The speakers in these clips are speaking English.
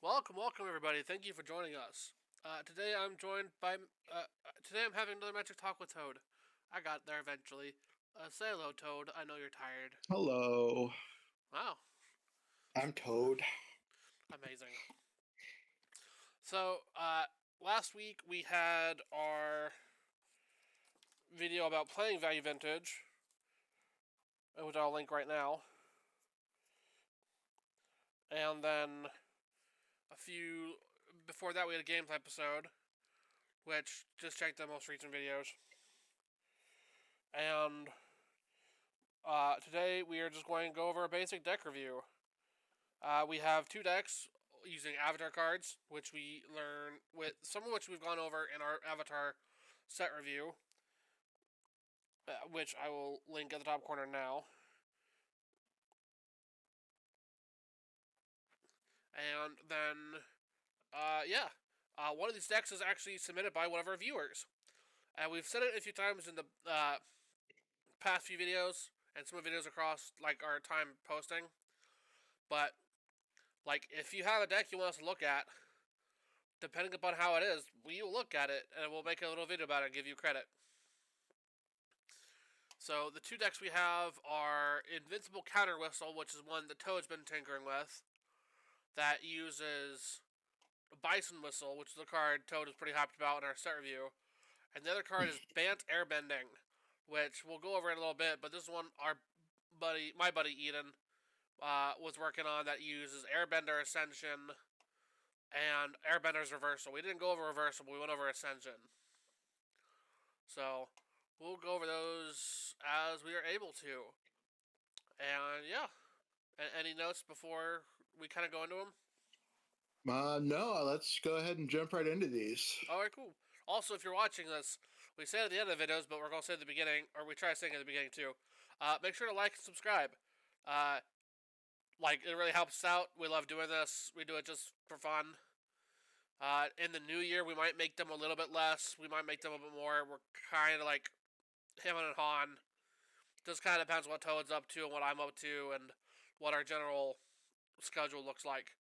Welcome everybody. Thank you for joining us. Today I'm joined by. Today I'm having another Magic Talk with Toad. I got there eventually. Say hello, Toad. I know you're tired. Hello, Wow, I'm Toad. amazing. So, last week we had our video about playing Value Vintage, which I'll link right now. And then before that we had a games episode, which just check the most recent videos. And today we are just going to go over a basic deck review. We have two decks using avatar cards, which we learn with some of which we've gone over in our avatar set review, which I will link at the top corner now. And then, one of these decks is actually submitted by one of our viewers. And we've said it a few times in the past few videos and some of the videos across like our time posting. But like, if you have a deck you want us to look at, depending upon how it is, we will look at it and we'll make a little video about it and give you credit. So the two decks we have are Invincible Counter Whistle, which is one that Toad's been tinkering with, that uses Bison Whistle, which is a card Toad is pretty hyped about in our set review. And the other card is Bant Airbending, which we'll go over in a little bit, but this is one my buddy Eden, was working on that uses Airbender Ascension and Airbender's Reversal. We didn't go over Reversal, but we went over Ascension. So we'll go over those as we are able to. And yeah, any notes before we kind of go into them? No, let's go ahead and jump right into these. Alright, cool. Also, if you're watching this, we say it at the end of the videos, but we're going to say it at the beginning, or we try saying it at the beginning too. Make sure to like and subscribe. It really helps us out. We love doing this. We do it just for fun. In the new year, we might make them a little bit less. We might make them a bit more. We're kind of like him and Han. Just kind of depends what Toad's up to and what I'm up to and what our general schedule looks like.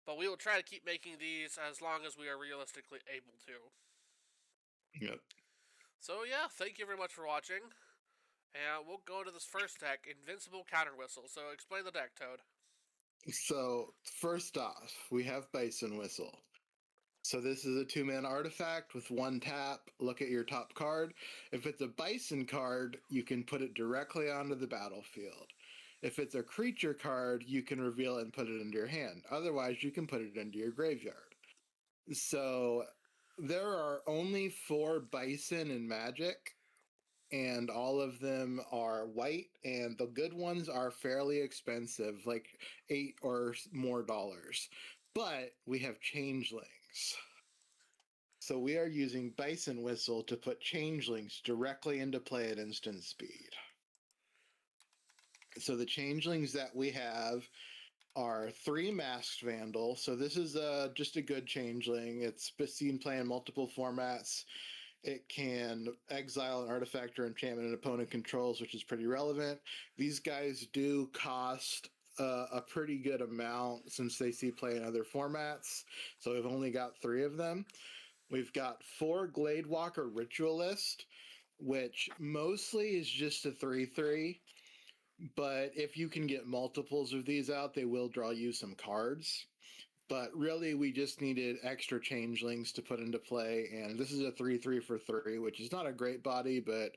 But we will try to keep making these as long as we are realistically able to. Yep. So yeah, thank you very much for watching. And we'll go to this first deck, Invincible Counter Whistle. So explain the deck, Toad. So first off, we have Bison Whistle. So this is a 2-mana artifact with 1 tap. Look at your top card. If it's a Bison card, you can put it directly onto the battlefield. If it's a creature card, you can reveal it and put it into your hand. Otherwise, you can put it into your graveyard. So there are only 4 Bison in Magic, and all of them are white, and the good ones are fairly expensive, like $8 or more. But we have changelings. So we are using Bison Whistle to put changelings directly into play at instant speed. So the changelings that we have are 3 Masked Vandal. So this is just a good changeling. It's seen play in multiple formats. It can exile an artifact or enchantment an opponent controls, which is pretty relevant. These guys do cost a pretty good amount since they see play in other formats. So we've only got 3 of them. We've got 4 Gladewalker Ritualist, which mostly is just a 3/3. But if you can get multiples of these out, they will draw you some cards. But really, we just needed extra changelings to put into play, and this is a 3/3 for 3, which is not a great body, but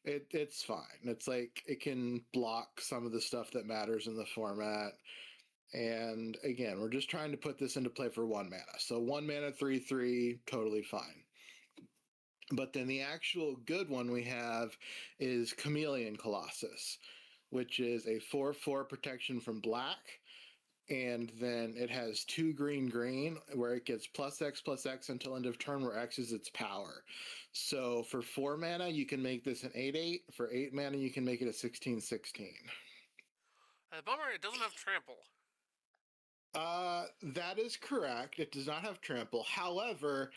it's fine. It's like it can block some of the stuff that matters in the format. And again, we're just trying to put this into play for 1 mana. So 1 mana 3/3, totally fine. But then the actual good one we have is Chameleon Colossus, which is a 4/4 protection from black. And then it has 2 green, where it gets +X/+X until end of turn, where X is its power. So for 4 mana, you can make this an 8/8. For 8 mana, you can make it a 16/16. The bummer, it doesn't have trample. That is correct. It does not have trample. However,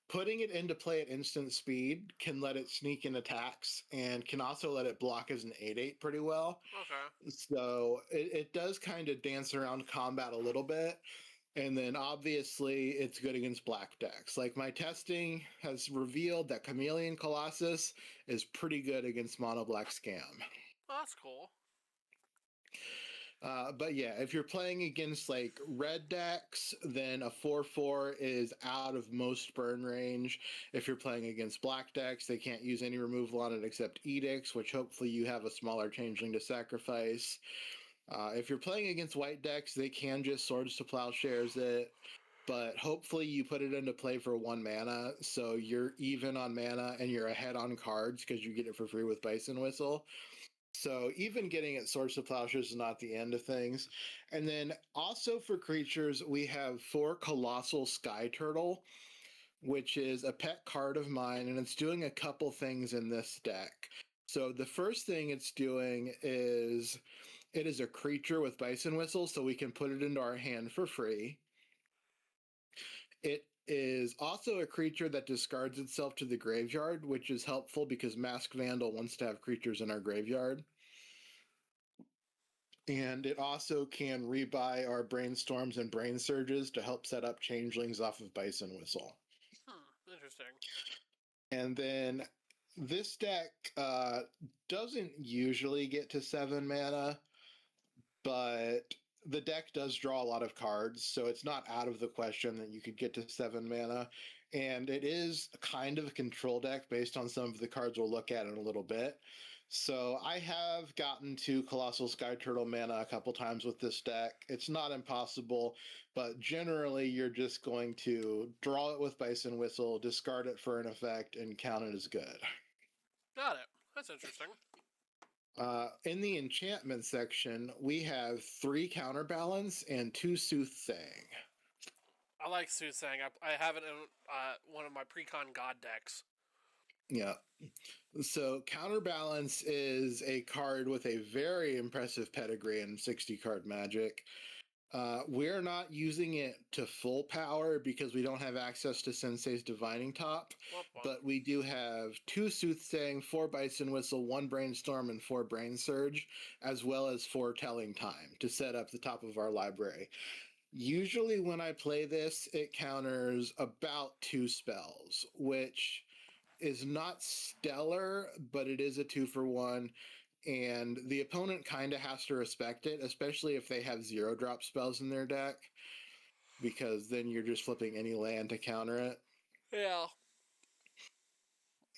putting it into play at instant speed can let it sneak in attacks and can also let it block as an 8/8 pretty well. Okay. So it does kind of dance around combat a little bit. And then obviously it's good against black decks. Like my testing has revealed that Chameleon Colossus is pretty good against mono black scam. Oh, that's cool. But yeah, if you're playing against like red decks, then a 4/4 is out of most burn range. If you're playing against black decks, they can't use any removal on it except edicts, which hopefully you have a smaller changeling to sacrifice. If you're playing against white decks, they can just Swords to Plowshares it, but hopefully you put it into play for 1 mana, so you're even on mana and you're ahead on cards because you get it for free with Bison Whistle. So even getting it Swords to Plowshares is not the end of things. And then also for creatures, we have 4 Colossal Sky Turtle, which is a pet card of mine, and it's doing a couple things in this deck. So the first thing it's doing is it is a creature with Bison Whistle, so we can put it into our hand for free. It is also a creature that discards itself to the graveyard, which is helpful because Masked Vandal wants to have creatures in our graveyard. And it also can rebuy our Brainstorms and Brain Surges to help set up changelings off of Bison Whistle. Interesting. And then this deck doesn't usually get to 7 mana, but the deck does draw a lot of cards, so it's not out of the question that you could get to 7 mana. And it is kind of a control deck based on some of the cards we'll look at in a little bit. So I have gotten to Colossal Sky Turtle mana a couple times with this deck. It's not impossible, but generally you're just going to draw it with Bison Whistle, discard it for an effect, and count it as good. Got it. That's interesting. In the enchantment section, we have 3 Counterbalance and 2 Soothsaying. I like Soothsaying. I have it in one of my Precon God decks. Yeah. So Counterbalance is a card with a very impressive pedigree in 60-card Magic. We're not using it to full power because we don't have access to Sensei's Divining Top, but we do have 2 Soothsaying, 4 Bison Whistle, 1 Brainstorm, and 4 Brain Surge, as well as 4 Telling Time to set up the top of our library. Usually when I play this, it counters about 2 spells, which is not stellar, but it is a 2-for-1. And the opponent kind of has to respect it, especially if they have 0-drop spells in their deck, because then you're just flipping any land to counter it. Yeah.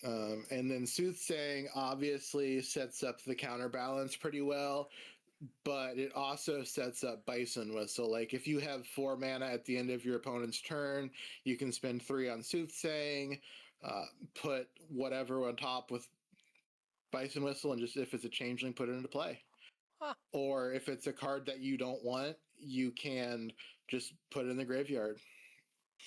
And then Soothsaying obviously sets up the counterbalance pretty well, but it also sets up Bison Whistle. Like if you have 4 mana at the end of your opponent's turn, you can spend 3 on Soothsaying, put whatever on top with Bison Whistle, and just if it's a changeling, put it into play. Huh. Or if it's a card that you don't want, you can just put it in the graveyard.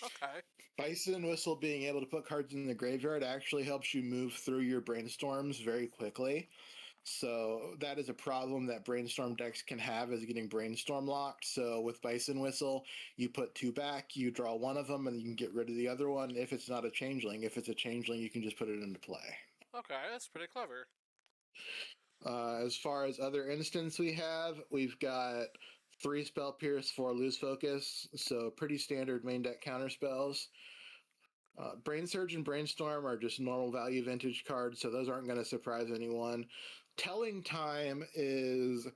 Okay. Bison Whistle being able to put cards in the graveyard actually helps you move through your Brainstorms very quickly. So that is a problem that Brainstorm decks can have, is getting Brainstorm locked. So with Bison Whistle, you put 2 back, you draw 1 of them, and you can get rid of the other one if it's not a changeling. If it's a changeling, you can just put it into play. Okay, that's pretty clever. As far as other instants we've got 3 Spell Pierce, 4 Lose Focus, so pretty standard main deck counter spells. Brain Surge and Brainstorm are just normal value vintage cards, so those aren't going to surprise anyone. Telling Time is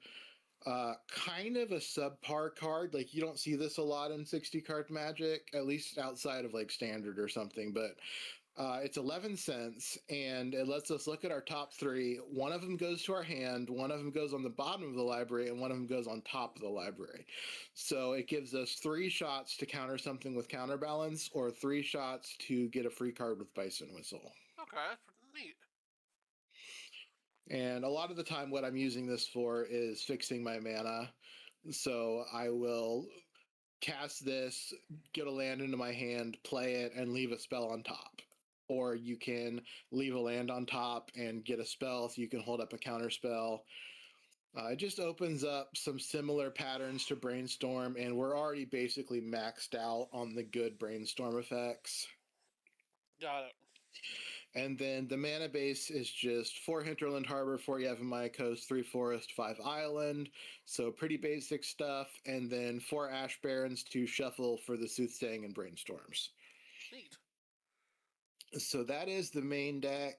kind of a subpar card. Like, you don't see this a lot in 60-card Magic, at least outside of like Standard or something, but it's 11 cents, and it lets us look at our top 3. 1 of them goes to our hand, 1 of them goes on the bottom of the library, and 1 of them goes on top of the library. So it gives us 3 shots to counter something with Counterbalance, or 3 shots to get a free card with Bison Whistle. Okay, that's pretty neat. And a lot of the time what I'm using this for is fixing my mana. So I will cast this, get a land into my hand, play it, and leave a spell on top. Or you can leave a land on top and get a spell so you can hold up a counter spell. It just opens up some similar patterns to Brainstorm, and we're already basically maxed out on the good Brainstorm effects. Got it. And then the mana base is just 4 Hinterland Harbor, 4 Yavimaya Coast, 3 Forest, 5 Island. So pretty basic stuff. And then 4 Ash Barrens to shuffle for the Soothsaying and Brainstorms. Neat. So that is the main deck.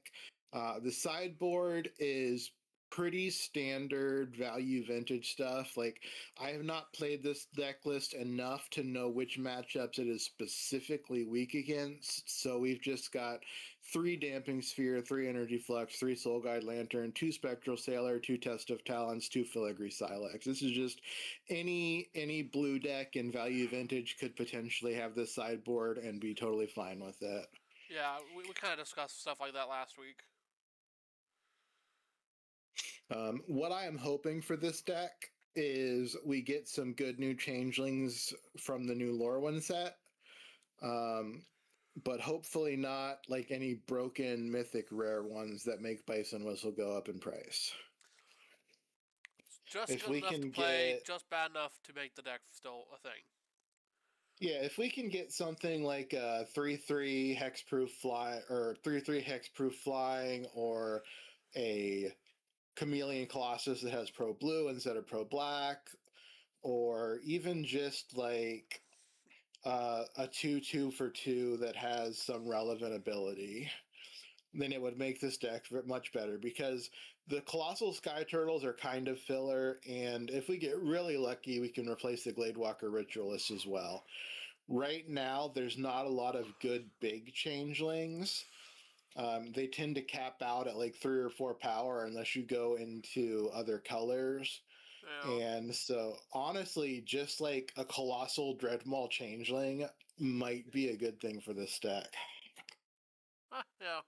The sideboard is pretty standard value vintage stuff. Like, I have not played this deck list enough to know which matchups it is specifically weak against. So we've just got 3 Damping Sphere, 3 Energy Flux, 3 Soul Guide Lantern, 2 Spectral Sailor, 2 Test of Talents, 2 Filigree Silex. This is just any blue deck in value vintage could potentially have this sideboard and be totally fine with it. Yeah, we kind of discussed stuff like that last week. What I am hoping for this deck is we get some good new changelings from the new Lorwyn set. But hopefully not like any broken mythic rare ones that make Bison Whistle go up in price. Just if good enough to play, just bad enough to make the deck still a thing. Yeah, if we can get something like a 3/3 hexproof fly or 3/3 hexproof flying, or a Chameleon Colossus that has pro blue instead of pro black, or even just like a 2/2 for 2 that has some relevant ability, then it would make this deck much better, because the Colossal Sky Turtles are kind of filler, and if we get really lucky, we can replace the Gladewalker Ritualist as well. Right now, there's not a lot of good big changelings. They tend to cap out at like 3 or 4 power unless you go into other colors. Yeah. And so, honestly, just like a Colossal Dreadmaw Changeling might be a good thing for this deck. Yeah.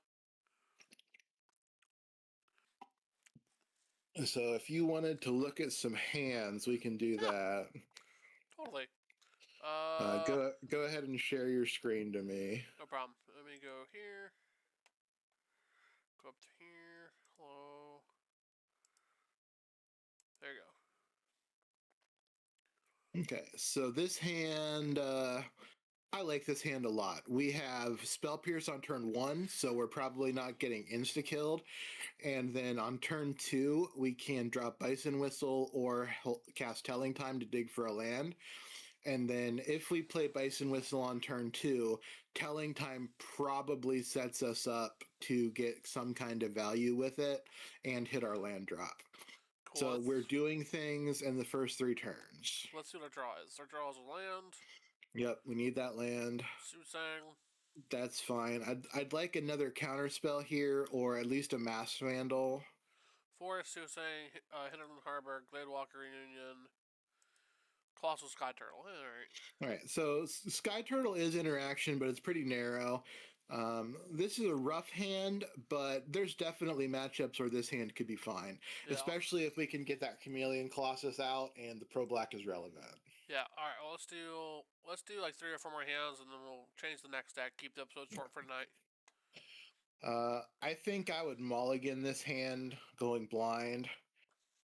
So if you wanted to look at some hands, we can do that. Totally. Go ahead and share your screen to me. No problem. Let me go here. Go up to here. Hello. There you go. Okay, so this hand, I like this hand a lot. We have Spell Pierce on turn 1, so we're probably not getting insta-killed. And then on turn 2, we can drop Bison Whistle or cast Telling Time to dig for a land. And then if we play Bison Whistle on turn 2, Telling Time probably sets us up to get some kind of value with it and hit our land drop. Cool. So we're doing things in the first 3 turns. Let's see what our draw is. Our draw is a land. Yep, we need that land. Soothsaying. That's fine. I'd like another counter spell here, or at least a Masked Vandal. Forest, Soothsaying, Hinterland Harbor, Gladewalker Reunion, Colossal Sky Turtle. All right. So Sky Turtle is interaction, but it's pretty narrow. This is a rough hand, but there's definitely matchups where this hand could be fine, especially if we can get that Chameleon Colossus out and the Pro Black is relevant. Yeah. All right. Well, let's do like 3 or 4 more hands, and then we'll change the next deck. Keep the episode short for tonight. I think I would mulligan this hand going blind.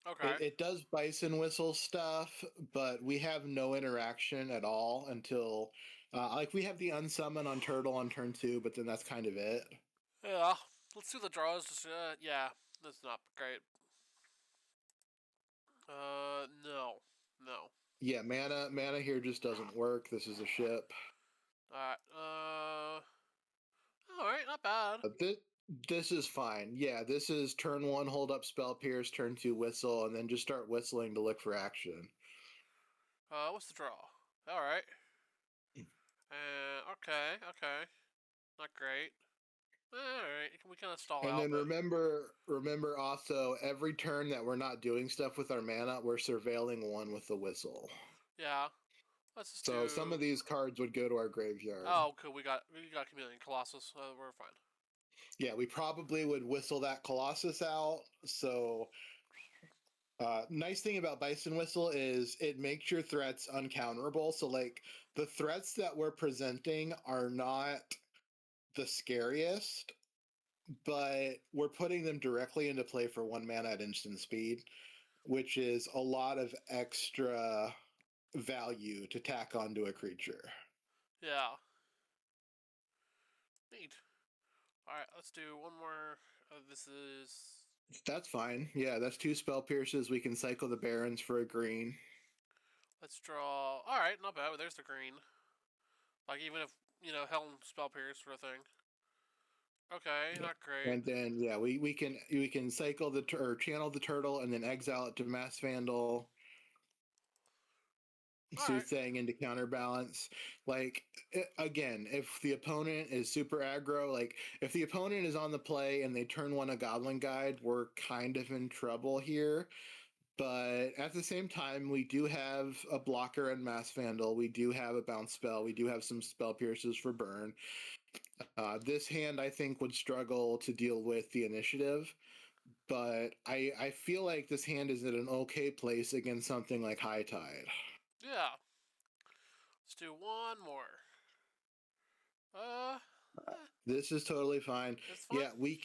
Okay. It does Bison Whistle stuff, but we have no interaction at all until, like, we have the unsummon on Turtle on turn 2, but then that's kind of it. Yeah. Let's see the draws. Yeah, that's not great. No. Yeah, mana here just doesn't work. This is a ship. Alright, not bad. This is fine. Yeah, this is turn 1, hold up Spell Pierce, turn 2, whistle, and then just start whistling to look for action. What's the draw? Alright. Okay. Not great. Alright, we kind of stall out. And then remember also, every turn that we're not doing stuff with our mana, we're surveilling 1 with the whistle. Yeah. Let's just so some of these cards would go to our graveyard. Oh, cool. We got Chameleon Colossus. We're fine. Yeah, we probably would whistle that Colossus out. So, nice thing about Bison Whistle is it makes your threats uncounterable. So, like, the threats that we're presenting are not the scariest, but we're putting them directly into play for 1 mana at instant speed, which is a lot of extra value to tack onto a creature. Yeah. Neat. Alright, let's do one more. This is... That's fine. Yeah, that's 2 spell pierces. We can cycle the barons for a green. Let's draw... Alright, not bad. There's the green. Like, even if, Helm spell pierce sort of thing. Okay, not great. And then yeah, we can cycle or channel the turtle and then exile it to Mass Vandal. Soothsaying into counterbalance. Like, again, if the opponent is super aggro, like if the opponent is on the play and they turn 1 a Goblin Guide, we're kind of in trouble here. But at the same time, we do have a blocker and Mass Vandal. We do have a bounce spell. We do have some spell pierces for burn. This hand, I think, would struggle to deal with the initiative. But I feel like this hand is at an okay place against something like High Tide. Yeah. Let's do one more. This is totally fine. It's fine. Yeah,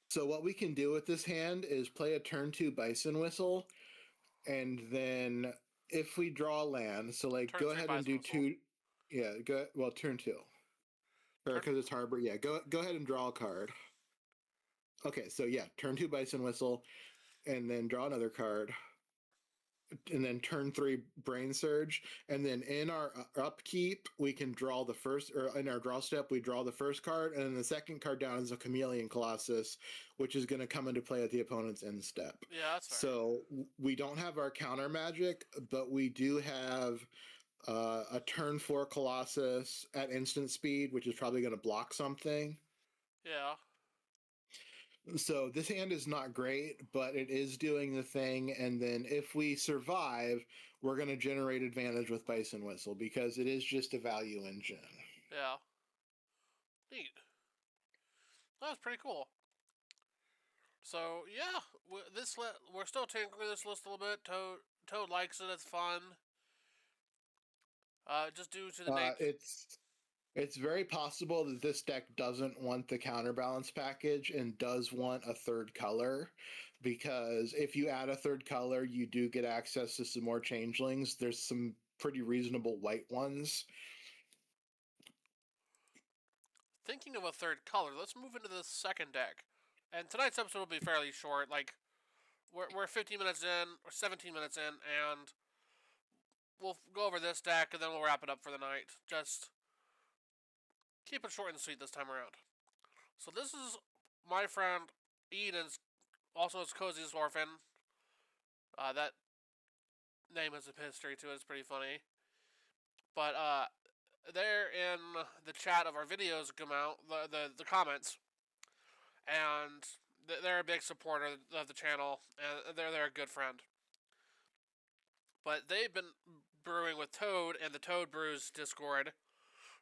so what we can do with this hand is play a turn 2 Bison Whistle, and then if we draw land, so like Turn go 3 ahead Bison and do Whistle. 2. Yeah, turn 2. Or because it's harbor. Yeah, go ahead and draw a card. Okay, so yeah, turn 2 Bison Whistle, and then draw another card. And then turn 3 Brain Surge, and then in our upkeep we can draw the first, or in our draw step we draw the first card, and then the second card down is a Chameleon Colossus, which is going to come into play at the opponent's end step. Yeah, that's fair. So we don't have our counter magic, but we do have a turn 4 Colossus at instant speed, which is probably going to block something. Yeah. So this hand is not great, but it is doing the thing. And then if we survive, we're going to generate advantage with Bison Whistle because it is just a value engine. Yeah. Neat. That's pretty cool. So yeah, we're still tinkering this list a little bit. Toad likes it. It's fun. Just due to the nature. It's very possible that this deck doesn't want the counterbalance package and does want a third color, because if you add a third color, you do get access to some more changelings. There's some pretty reasonable white ones. Thinking of a third color, let's move into the second deck. And tonight's episode will be fairly short. Like, we're 15 minutes in, or 17 minutes in, and we'll go over this deck, and then we'll wrap it up for the night. Just keep it short and sweet this time around. So this is my friend Eden's, also his coziest orphan. That name has a history to it. It's pretty funny. But they're in the chat of our videos come out, the comments, and they're a big supporter of the channel, and they're a good friend. But they've been brewing with Toad and the ToadBrews Discord,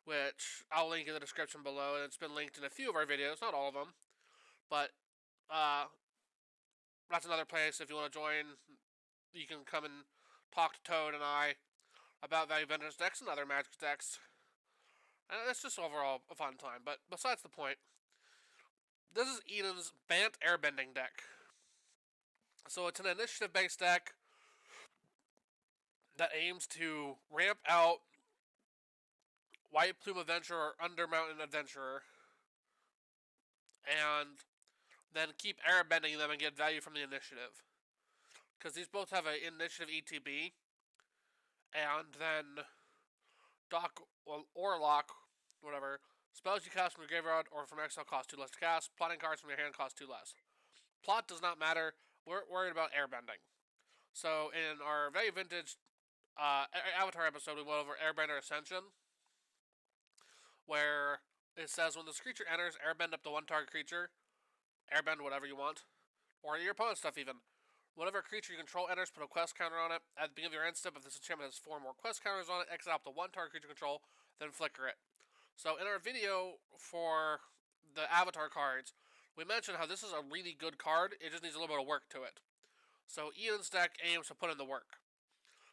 which I'll link in the description below, and it's been linked in a few of our videos, not all of them. But that's another place. If you want to join, you can come and talk to Toad and I about Value Vendors decks and other Magic decks. And it's just overall a fun time. But besides the point, this is Eden's Bant Airbending deck. So it's an initiative-based deck that aims to ramp out White Plume Adventurer or Undermountain Adventurer, and then keep airbending them and get value from the initiative. Because these both have an initiative ETB, and then Dock or Lock, whatever, spells you cast from your graveyard or from exile cost 2 less to cast. Plotting cards from your hand cost 2 less. Plot does not matter. We're worried about airbending. So in our Value Vintage Avatar episode, we went over Airbender Ascension, where it says when this creature enters, airbend up to 1 target creature, airbend whatever you want, or your opponent's stuff even. Whenever a creature you control enters, put a quest counter on it. At the beginning of your end step, if this enchantment has 4 more quest counters on it, exile up to 1 target creature control, then flicker it. So in our video for the Avatar cards, we mentioned how this is a really good card, it just needs a little bit of work to it. So Eden's deck aims to put in the work.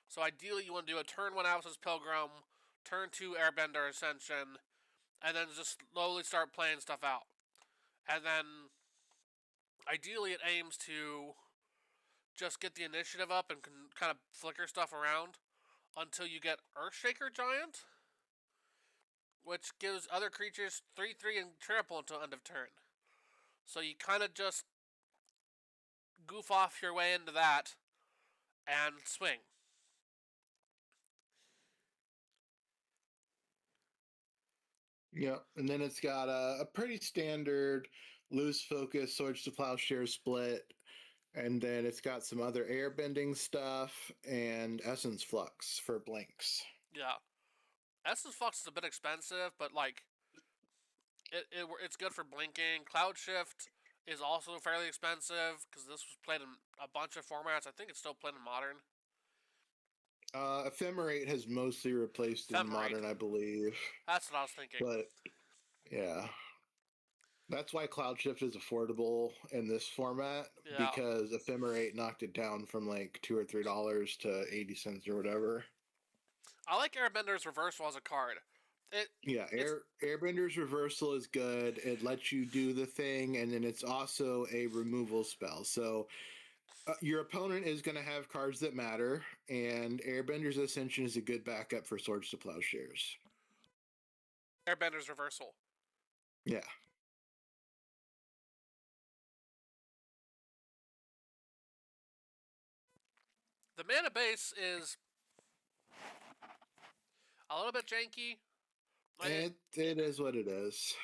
So ideally you want to do a turn 1 Alice's Pilgrim, turn 2 Airbender Ascension, and then just slowly start playing stuff out. And then ideally it aims to just get the initiative up and can kind of flicker stuff around until you get Earthshaker Giant, which gives other creatures 3/3 and trample until end of turn. So you kind of just goof off your way into that and swing. Yeah, and then it's got a pretty standard loose focus Swords to Plowshare split, and then it's got some other airbending stuff and essence flux for blinks. Yeah. Essence Flux is a bit expensive, but like it's good for blinking. Cloud Shift is also fairly expensive because this was played in a bunch of formats. I think it's still played in Modern. Ephemerate has mostly replaced in Modern, I believe. That's what I was thinking. But yeah, that's why Cloud Shift is affordable in this format, because Ephemerate knocked it down from like $2 or $3 to 80 cents or whatever. I like Airbender's Reversal as a card. Airbender's Reversal is good. It lets you do the thing, and then it's also a removal spell. So your opponent is going to have cards that matter, and Airbender's Ascension is a good backup for Swords to Plowshares. Airbender's Reversal. Yeah. The mana base is a little bit janky. It is what it is.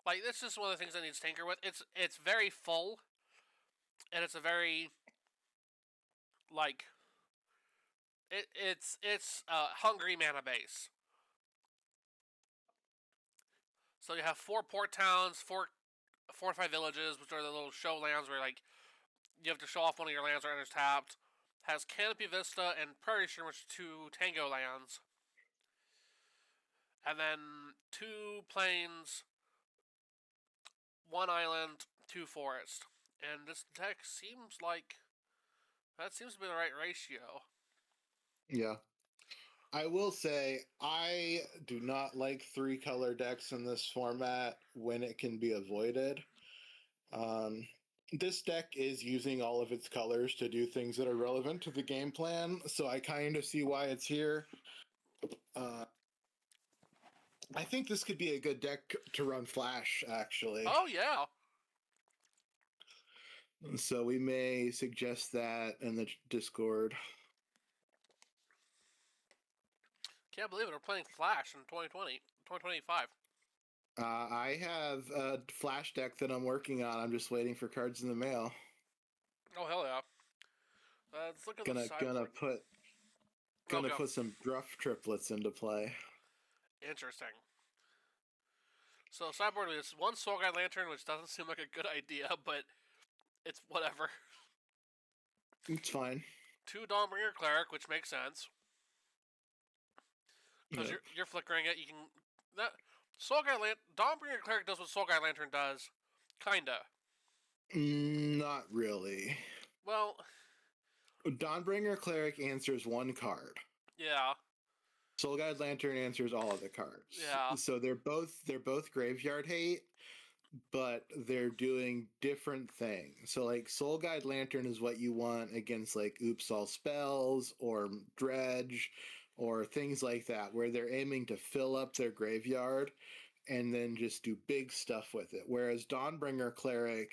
Like, this is one of the things I need to tinker with. It's very full, and it's a very like it's hungry mana base. So you have 4 port towns, 4 fortified villages, which are the little show lands where like you have to show off one of your lands or enters tapped. Has Canopy Vista and Prairie Stream, which are 2 Tango lands. And then 2 plains, 1 island, 2 forest. And this deck seems like that seems to be the right ratio. Yeah. I will say, I do not like 3-color decks in this format when it can be avoided. This deck is using all of its colors to do things that are relevant to the game plan, so I kind of see why it's here. I think this could be a good deck to run Flash, actually. Oh, yeah. So we may suggest that in the Discord. Can't believe it. We're playing Flash in 2025. I have a Flash deck that I'm working on. I'm just waiting for cards in the mail. Oh, hell yeah. Let's look at the sideboard. Gonna put some Druff triplets into play. Interesting. So sideboard is 1 Soul Guide Lantern, which doesn't seem like a good idea, but it's whatever. It's fine. 2 Dawnbringer Cleric, which makes sense. Because you're flickering it, you can... Soul Guide Dawnbringer Cleric does what Soul Guide Lantern does. Kinda. Not really. Well... Dawnbringer Cleric answers 1 card. Yeah. Soul Guide Lantern answers all of the cards. Yeah. So they're both graveyard hate, but they're doing different things. So like Soul Guide Lantern is what you want against like Oops All Spells or Dredge or things like that, where they're aiming to fill up their graveyard and then just do big stuff with it. Whereas Dawnbringer Cleric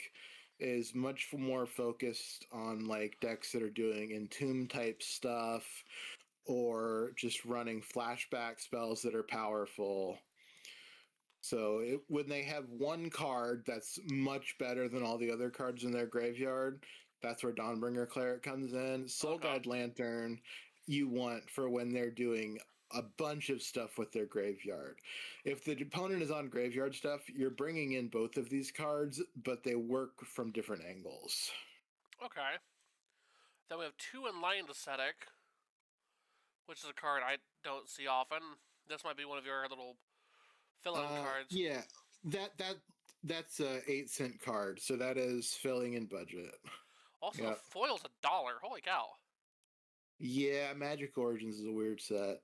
is much more focused on like decks that are doing Entomb type stuff or just running flashback spells that are powerful. So when they have 1 card that's much better than all the other cards in their graveyard, that's where Dawnbringer Cleric comes in. Soul Guide Lantern you want for when they're doing a bunch of stuff with their graveyard. If the opponent is on graveyard stuff, you're bringing in both of these cards, but they work from different angles. Okay. Then we have 2 Enlightened Ascetic, which is a card I don't see often. This might be one of your little fill-in cards. Yeah, that's a 8-cent card, so that is filling in budget. Also, the foil's $1. Holy cow! Yeah, Magic Origins is a weird set.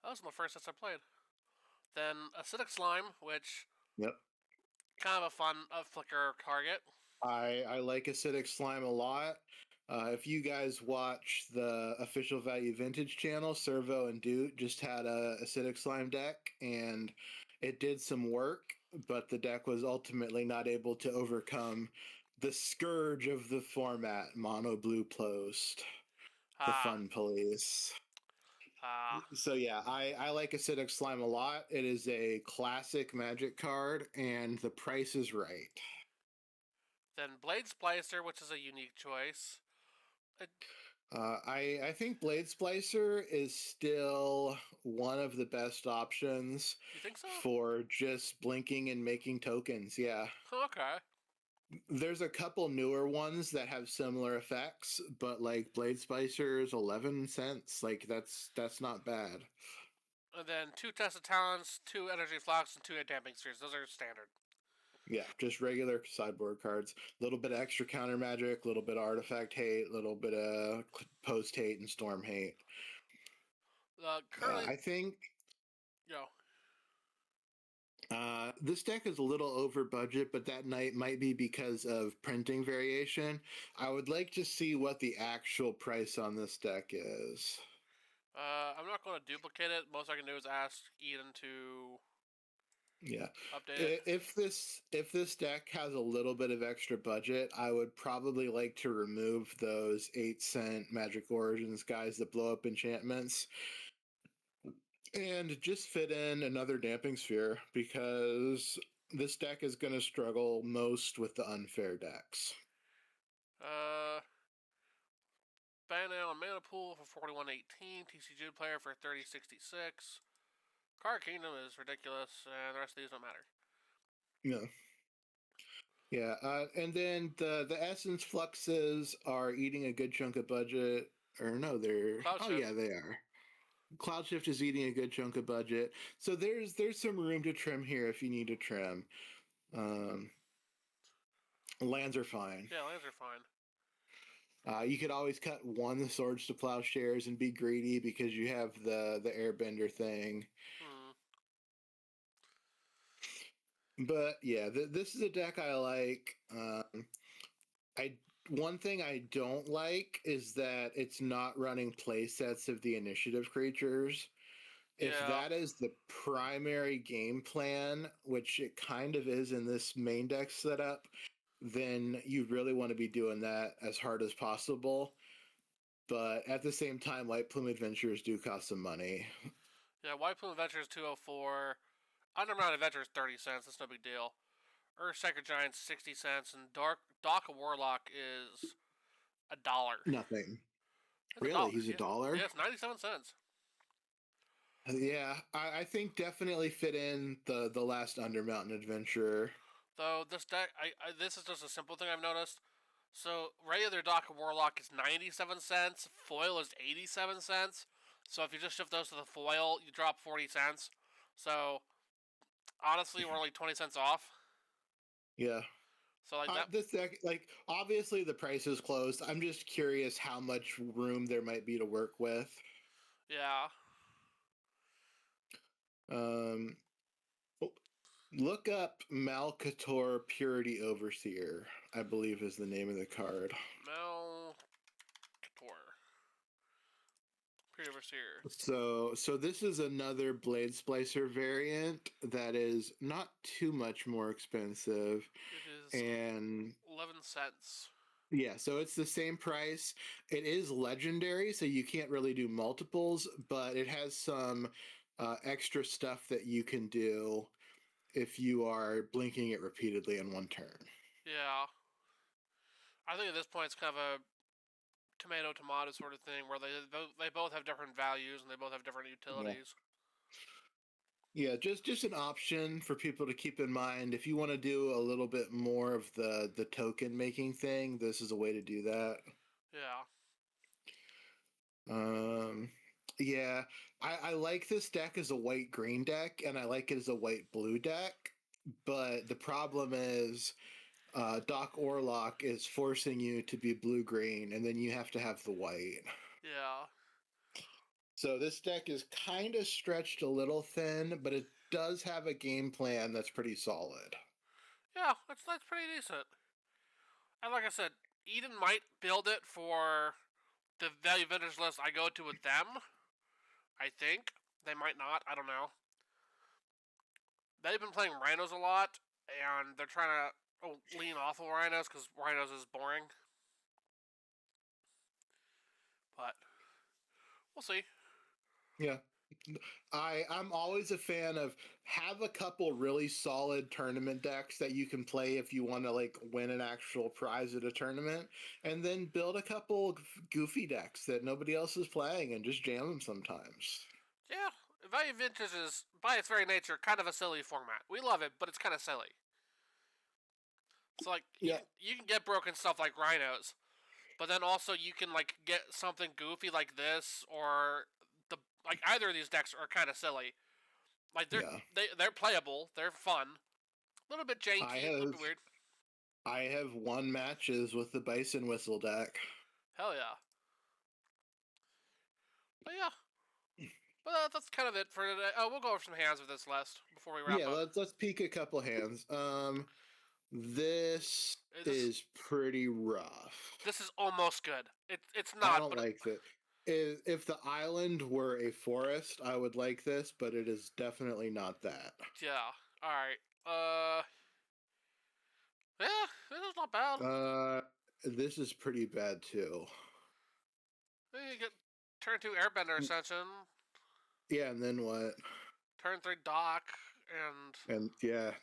That was one of the first sets I played. Then Acidic Slime, which kind of a fun flicker target. I like Acidic Slime a lot. If you guys watch the Official Value Vintage channel, Servo and Doot just had a Acidic Slime deck, and it did some work, but the deck was ultimately not able to overcome the scourge of the format, mono blue post, the Ah, fun police. ah. So yeah, I like Acidic Slime a lot. It is a classic Magic card, and the price is right. Then Blade Splicer, which is a unique choice. I think Blade Splicer is still one of the best options You think so? for just blinking and making tokens. Yeah, Okay. there's a couple newer ones that have similar effects, but like Blade Splicer is 11 cents. Like that's not bad. And then 2 Test of Talents, 2 Energy Flux, and 2 Damping Spheres. Those are standard. Yeah, just regular sideboard cards. A little bit of extra counter magic, a little bit of artifact hate, a little bit of post hate and storm hate. Currently, I think yo, this deck is a little over budget, but that might be because of printing variation. I would like to see what the actual price on this deck is. I'm not going to duplicate it. Most I can do is ask Eden to Yeah. update it. If this deck has a little bit of extra budget, I would probably like to remove those 8-cent Magic Origins guys that blow up enchantments and just fit in another Damping Sphere, because this deck is going to struggle most with the unfair decks. Ban and Mana Pool for 41.18. TCG player for 30.66. Card Kingdom is ridiculous, and the rest of these don't matter. Yeah. Yeah, and then the Essence Fluxes are eating a good chunk of budget. Or no, they're Cloud oh Shift. yeah, they are. Cloud Shift is eating a good chunk of budget, so there's some room to trim here if you need to trim. Lands are fine. Yeah, lands are fine. You could always cut one Swords to Plowshares and be greedy because you have the Airbender thing. But yeah, this is a deck I like. I One thing I don't like is that it's not running play sets of the initiative creatures. If that is the primary game plan, which it kind of is in this main deck setup, then you really want to be doing that as hard as possible. But at the same time, Light Plume Adventures do cost some money. Yeah, White Plume Adventures 204. Underground Adventures 30 cents. That's no big deal. Earth Sacred Giant 60 cents, and Dock Warlock is $1. Nothing. It's Really? He's $1? Yeah, it's 97 cents. Yeah, I think definitely fit in the last Undermountain Adventure. Though this deck, this is just a simple thing I've noticed. So regular Dock of Warlock is 97 cents. Foil is 87 cents. So if you just shift those to the foil, you drop 40 cents. So honestly, we're only 20 cents off. Yeah. So like that. This deck, like, obviously the price is closed. I'm just curious how much room there might be to work with. Yeah. Look up Malcator Purity Overseer, I believe is the name of the card. Malcator Purity Overseer. So this is another Blade Splicer variant that is not too much more expensive. It is and 11 cents. Yeah, so it's the same price. It is legendary, so you can't really do multiples, but it has some extra stuff that you can do if you are blinking it repeatedly in one turn. Yeah. I think at this point it's kind of a tomato sort of thing where they both have different values and they both have different utilities. Yeah, just an option for people to keep in mind. If you want to do a little bit more of the token making thing, this is a way to do that. Yeah. Yeah, I like this deck as a white-green deck, and I like it as a white-blue deck, but the problem is Doc Orlock is forcing you to be blue-green, and then you have to have the white. Yeah. So this deck is kind of stretched a little thin, but it does have a game plan that's pretty solid. Yeah, that's pretty decent. And like I said, Eden might build it for the value vintage list I go to with them. I think. They might not. I don't know. they've been playing Rhinos a lot, and they're trying to lean off of Rhinos because Rhinos is boring. But we'll see. Yeah. I'm always a fan of have a couple really solid tournament decks that you can play if you want to like win an actual prize at a tournament, and then build a couple goofy decks that nobody else is playing and just jam them sometimes. Yeah, Value Vintage is, by its very nature, kind of a silly format. We love it, but it's kind of silly. So like Yeah. you can get broken stuff like Rhinos, but then also you can like get something goofy like this, or like either of these decks are kind of silly. Like they're playable, they're fun, a little bit janky, a little bit weird. I have won matches with the Bison Whistle deck. Hell yeah. But yeah, but that's kind of it for today. Oh, we'll go over some hands of this list before we wrap up. Let's peek a couple hands. This is pretty rough. This is almost good. It's not. I don't like it. If the island were a forest, I would like this, but it is definitely not that. Yeah. All right. Yeah, this is not bad. This is pretty bad too. You get turn 2 Airbender Ascension. Yeah, and then what? Turn 3 Dock, and yeah.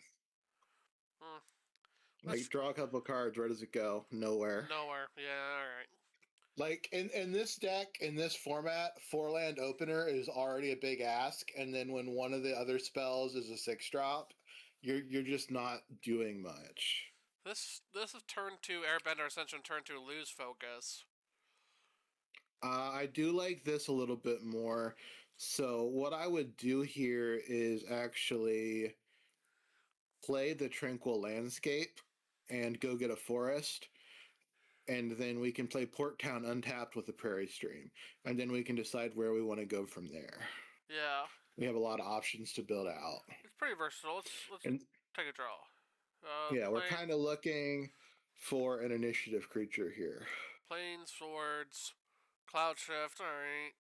Like, draw a couple cards. Where does it go? Nowhere. Nowhere. Yeah, all right. Like, in this deck, in this format, 4-land opener is already a big ask, and then when one of the other spells is a 6-drop, you're just not doing much. This is turn 2 Airbender Ascension, turn 2 Lose Focus. I do like this a little bit more. So what I would do here is actually play the Tranquil Landscape and go get a forest, and then we can play Port Town untapped with the Prairie Stream, and then we can decide where we want to go from there. Yeah. We have a lot of options to build out. It's pretty versatile. Let's take a draw. We're kind of looking for an initiative creature here. Plains, Swords, Cloud Shift, alright.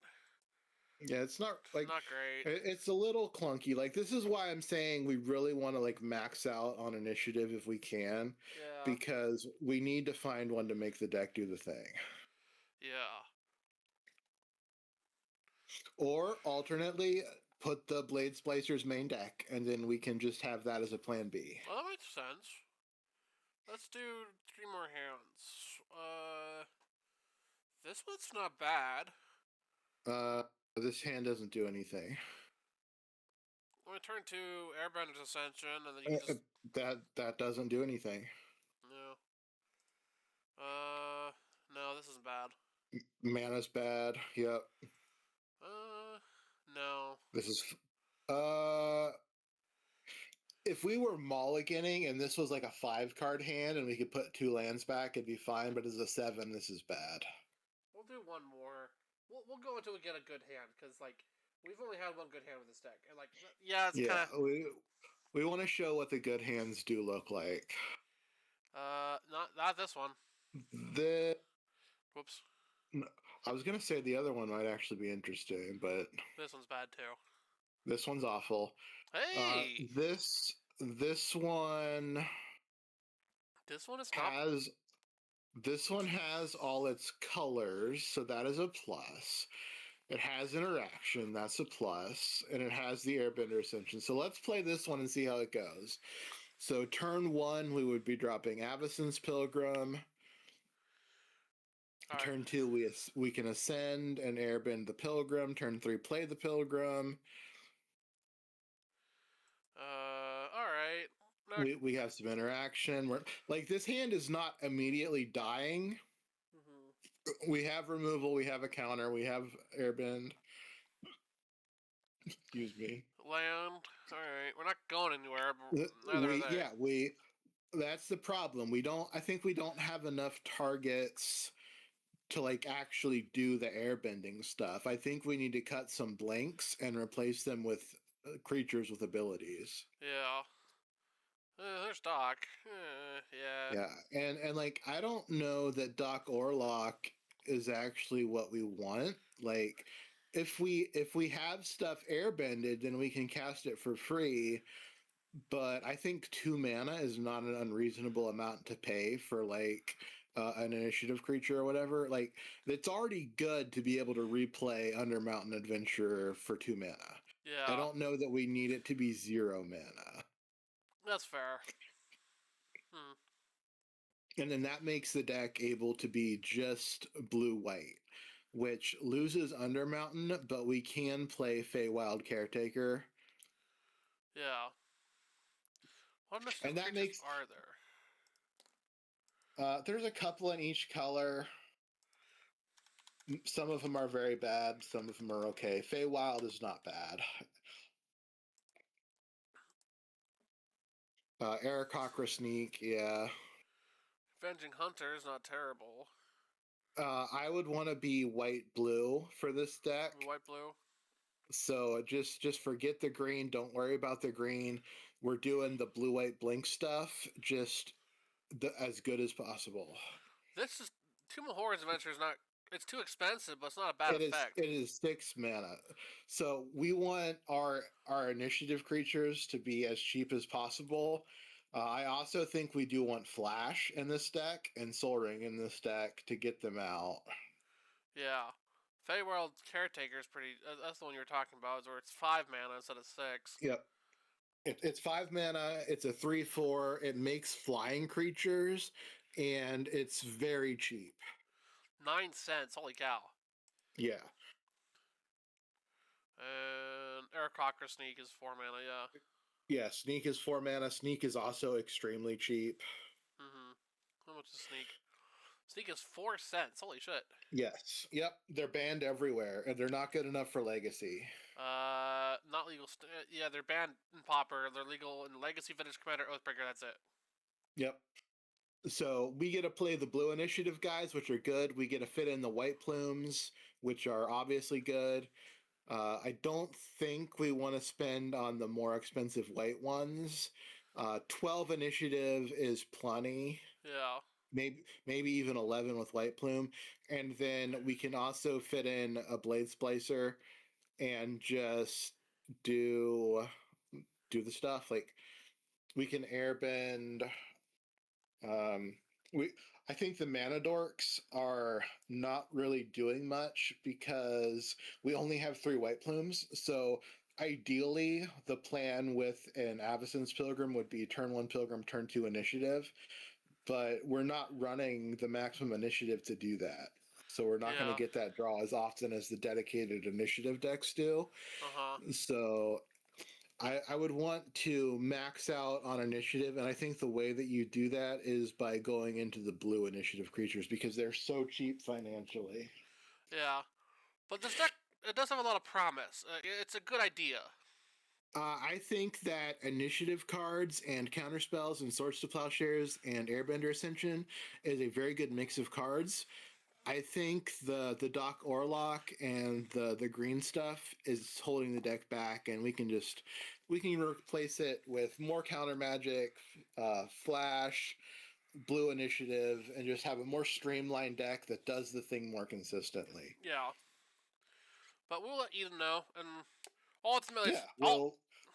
Yeah, it's not like not great. It's a little clunky. Like, this is why I'm saying we really want to like max out on initiative if we can. Yeah. Because we need to find one to make the deck do the thing. Yeah. Or alternately, put the Blade Splicer's main deck, and then we can just have that as a plan B. Well, that makes sense. Let's do 3 more hands. This one's not bad. This hand doesn't do anything. I'm gonna turn 2 Airbender's Ascension, and then you can just... That doesn't do anything. No. No, this is bad. Mana's bad. Yep. No. This is... If we were mulliganing and this was like a 5-card hand and we could put 2 lands back, it'd be fine, but as a 7, this is bad. We'll do one more. We'll go until we get a good hand, because, like, we've only had one good hand with this deck. And, like, yeah, it's kind of... We want to show what the good hands do look like. Not this one. Whoops. No, I was going to say the other one might actually be interesting, but... This one's bad, too. This one's awful. Hey! This one... This one is not... This one has all its colors, so that is a plus. It has interaction, that's a plus, and it has the Airbender Ascension. So let's play this one and see how it goes. So turn 1, we would be dropping Avacyn's Pilgrim. Right. Turn 2, we can ascend and airbend the Pilgrim. Turn 3, play the Pilgrim. Alright. We have some interaction. Like, this hand is not immediately dying. Mm-hmm. We have removal, we have a counter, we have airbend. Excuse me. Land. Alright. We're not going anywhere. That's the problem. I think we don't have enough targets to like actually do the airbending stuff. I think we need to cut some blanks and replace them with creatures with abilities. Yeah. There's Doc. Yeah. Yeah, and like, I don't know that Doc Orlock is actually what we want. Like, if we have stuff airbended, then we can cast it for free. but I think 2 mana is not an unreasonable amount to pay for like an initiative creature or whatever. Like it's already good to be able to replay Under Mountain Adventure for 2 mana. I Yeah, don't know that we need it to be 0 mana. that's fair. Hmm. And then that makes the deck able to be just blue-white, which loses Under Mountain, but we can play Feywild Caretaker. Yeah. What initiative And that creatures makes are there? there's a couple in each color. Some of them are very bad. Some of them are okay. Feywild is not bad. Aarakocra Sneak, yeah. Avenging Hunter is not terrible. I would want to be white-blue for this deck. White blue. So just forget the green. Don't worry about the green. We're doing the blue-white blink stuff. Just as good as possible. This is Tomb of Horrors Adventure is not. It's too expensive, but it's not a bad It is effect. it is 6 mana. So we want our initiative creatures to be as cheap as possible. I also think we do want Flash in this deck and Soul Ring in this deck to get them out. Yeah. Feywild Caretaker is pretty. That's the one you were talking about, is where it's 5 mana instead of 6. Yep. It's 5 mana. It's a 3/4. It makes flying creatures, and it's very cheap. 9 cents. Holy cow. Yeah. And Aarakocra Sneak is 4 mana. Yeah. Yeah. Sneak is 4 mana. Sneak is also extremely cheap. How much is Sneak? Sneak is 4 cents. Holy shit. Yes. Yep. They're banned everywhere, and they're not good enough for Legacy. Not legal. Yeah, they're banned in Pauper. They're legal in Legacy, Vintage Commander, Oathbreaker. That's it. Yep. So we get to play the blue initiative guys, which are good. We get to fit in the white plumes, which are obviously good. I don't think we want to spend on the more expensive white ones. 12 initiative is plenty. Yeah. Maybe even 11 with white plume, and then we can also fit in a blade splicer and just do the stuff. Like we can airbend. We I think the mana dorks are not really doing much because we only have 3 white plumes. So ideally, the plan with an Avacyn's Pilgrim would be turn 1 Pilgrim, turn 2 Initiative, but we're not running the maximum initiative to do that. So we're not going Yeah. to get that draw as often as the dedicated initiative decks do. So I would want to max out on initiative, and I think the way that you do that is by going into the blue initiative creatures because they're so cheap financially. Yeah. But this deck, it does have a lot of promise. It's a good idea. I think that initiative cards and counterspells and Swords to Plowshares and Airbender Ascension is a very good mix of cards. I think the Doc Orlock and the green stuff is holding the deck back, and we can replace it with more counter magic, flash, blue initiative, and just have a more streamlined deck that does the thing more consistently. Yeah. But we'll let Ethan know, and ultimately, Yeah,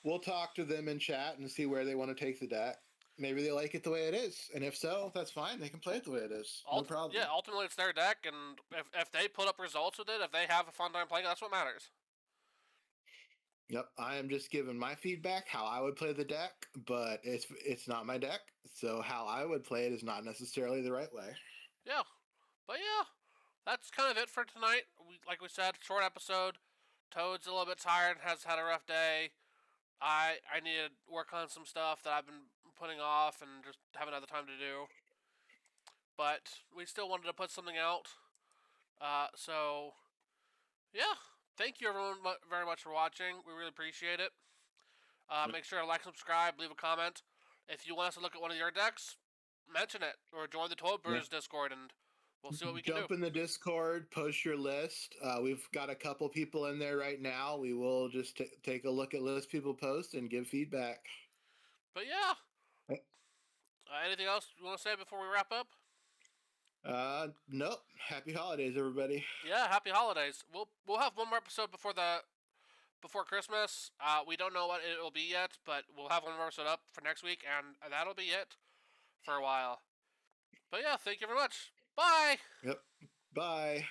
we'll talk to them in chat and see where they want to take the deck. Maybe they like it the way it is, and if so, that's fine. They can play it the way it is. No problem. Yeah, ultimately it's their deck, and if they put up results with it, if they have a fun time playing it, that's what matters. Yep, I am just giving my feedback how I would play the deck, but it's not my deck, so how I would play it is not necessarily the right way. Yeah, but yeah, that's kind of it for tonight. Like we said, short episode. Toad's a little bit tired, has had a rough day. I need to work on some stuff that I've been putting off and just haven't had the time to do. But we still wanted to put something out. So yeah, thank you everyone very much for watching. We really appreciate it. Make sure to like, subscribe, leave a comment. If you want us to look at one of your decks, mention it or join the ToadBrews Discord, and we'll see what we can do. Jump in the Discord, post your list. We've got a couple people in there right now. We will just take a look at list people post and give feedback. But yeah, anything else you want to say before we wrap up? Nope. Happy holidays, everybody. Yeah, happy holidays. We'll have one more episode before the before Christmas. We don't know what it will be yet, but we'll have one more set up for next week, and that'll be it for a while. But yeah, thank you very much. Bye! Yep. Bye.